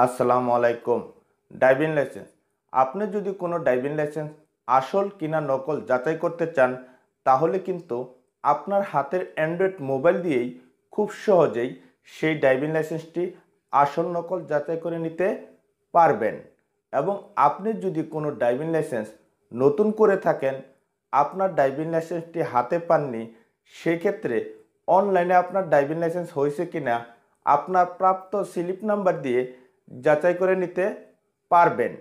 আসসালামু আলাইকুম। Driving licence, আপনি যদি কোনো ড্রাইভিং লাইসেন্স আসল কিনা নকল যাচাই করতে চান, তাহলে কিন্তু আপনার হাতের অ্যান্ড্রয়েড মোবাইল দিয়েই খুব সহজেই সেই ড্রাইভিং লাইসেন্সটি আসল নকল যাচাই করে নিতে পারবেন। এবং আপনি যদি কোনো ড্রাইভিং লাইসেন্স নতুন করে থাকেন, আপনার ড্রাইভিং লাইসেন্সটি হাতে পাননি, সেক্ষেত্রে অনলাইনে আপনার ড্রাইভিং লাইসেন্স হয়েছে কিনা আপনার প্রাপ্ত স্লিপ নাম্বার দিয়ে যাচাই করে নিতে পারবেন।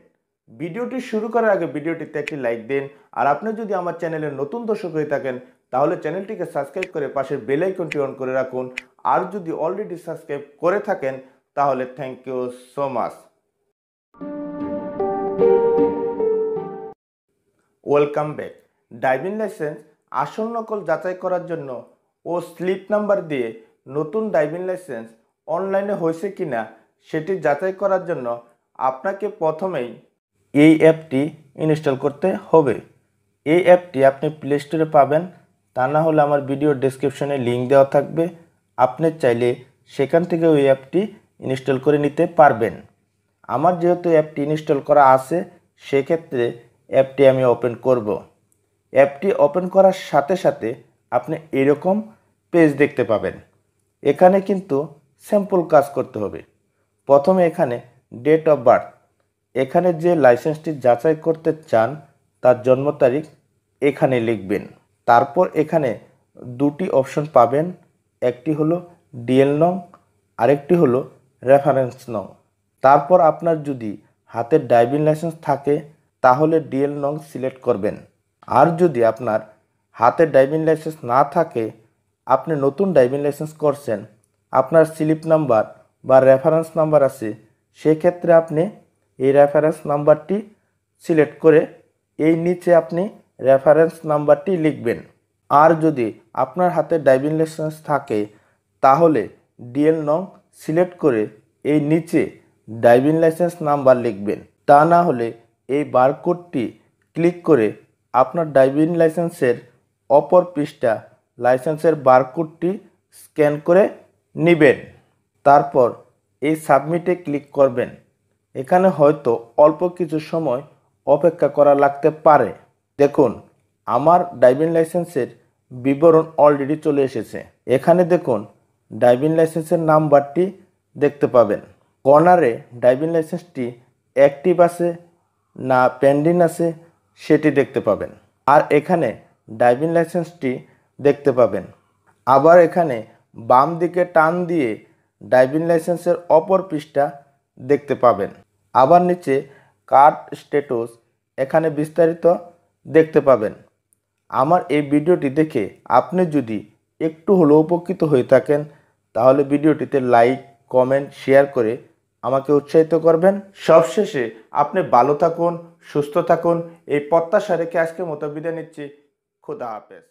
ভিডিওটি শুরু করার আগে ভিডিওটিতে একটি লাইক দিন। আর আপনি যদি আমার চ্যানেলের নতুন দর্শক হয়ে থাকেন, তাহলে চ্যানেলটিকে সাবস্ক্রাইব করে পাশের বেল আইকনটি অন করে রাখুন। আর যদি অলরেডি সাবস্ক্রাইব করে থাকেন, তাহলে thank you so much. Welcome back. Driving licence আসল নকল যাচাই করার জন্য ও স্লিপ নাম্বার দিয়ে নতুন ড্রাইভিং লাইসেন্স অনলাইনে হয়েছে কিনা সেটি যাচাই করার জন্য আপনাকে প্রথমেই এই অ্যাপটি ইনস্টল করতে হবে। এই অ্যাপটি আপনি প্লে স্টোরে পাবেন, তা না হলে আমার ভিডিও ডেসক্রিপশনে লিঙ্ক দেওয়া থাকবে। আপনি চাইলে সেখান থেকে ওই অ্যাপটি ইনস্টল করে নিতে পারবেন। আমার যেহেতু অ্যাপটি ইনস্টল করা আছে, সেক্ষেত্রে অ্যাপটি আমি ওপেন করব। অ্যাপটি ওপেন করার সাথে সাথে আপনি এরকম পেজ দেখতে পাবেন। এখানে কিন্তু সিম্পল কাজ করতে হবে। প্রথমে এখানে ডেট অফ বার্থ, এখানে যে লাইসেন্সটি যাচাই করতে চান তার জন্ম তারিখ এখানে লিখবেন। তারপর এখানে দুটি অপশন পাবেন, একটি হলো ডিএল নং, আরেকটি হলো রেফারেন্স নং। তারপর আপনার যদি হাতে ড্রাইভিং লাইসেন্স থাকে, তাহলে ডিএল নং সিলেক্ট করবেন। আর যদি আপনার হাতে ড্রাইভিং লাইসেন্স না থাকে, আপনি নতুন ড্রাইভিং লাইসেন্স করছেন, আপনার স্লিপ নাম্বার বা রেফারেন্স নাম্বার আছে, সেক্ষেত্রে আপনি এই রেফারেন্স নাম্বারটি সিলেক্ট করে এই নিচে আপনি রেফারেন্স নাম্বারটি লিখবেন। আর যদি আপনার হাতে ড্রাইভিং লাইসেন্স থাকে, তাহলে ডিএল নং সিলেক্ট করে এই নিচে ড্রাইভিং লাইসেন্স নাম্বার লিখবেন। তা না হলে এই বারকোডটি ক্লিক করে আপনার ড্রাইভিং লাইসেন্সের অপর পৃষ্ঠা লাইসেন্সের বারকোডটি স্ক্যান করে নেবেন। তারপর এই সাবমিটে ক্লিক করবেন। এখানে হয়তো অল্প কিছু সময় অপেক্ষা করা লাগতে পারে। দেখুন, আমার ড্রাইভিং লাইসেন্সের বিবরণ অলরেডি চলে এসেছে। এখানে দেখুন, ড্রাইভিং লাইসেন্সের নাম্বারটি দেখতে পাবেন। কর্নারে ড্রাইভিং লাইসেন্সটি অ্যাক্টিভ আছে না পেন্ডিং আছে সেটি দেখতে পাবেন। আর এখানে ড্রাইভিং লাইসেন্সটি দেখতে পাবেন। আবার এখানে বাম দিকে টান দিয়ে ড্রাইভিং লাইসেন্সের অপর পৃষ্ঠা দেখতে পাবেন। আবার নিচে কার্ড স্ট্যাটাস, এখানে বিস্তারিত দেখতে পাবেন। আমার এই ভিডিওটি দেখে আপনি যদি একটু হলেও উপকৃত হয়ে থাকেন, তাহলে ভিডিওটিতে লাইক, কমেন্ট, শেয়ার করে আমাকে উৎসাহিত করবেন। সবশেষে আপনি ভালো থাকুন, সুস্থ থাকুন, এই প্রত্যাশা রেখে আজকের মতো বিদায় নিচ্ছি। খুদা হাফেজ।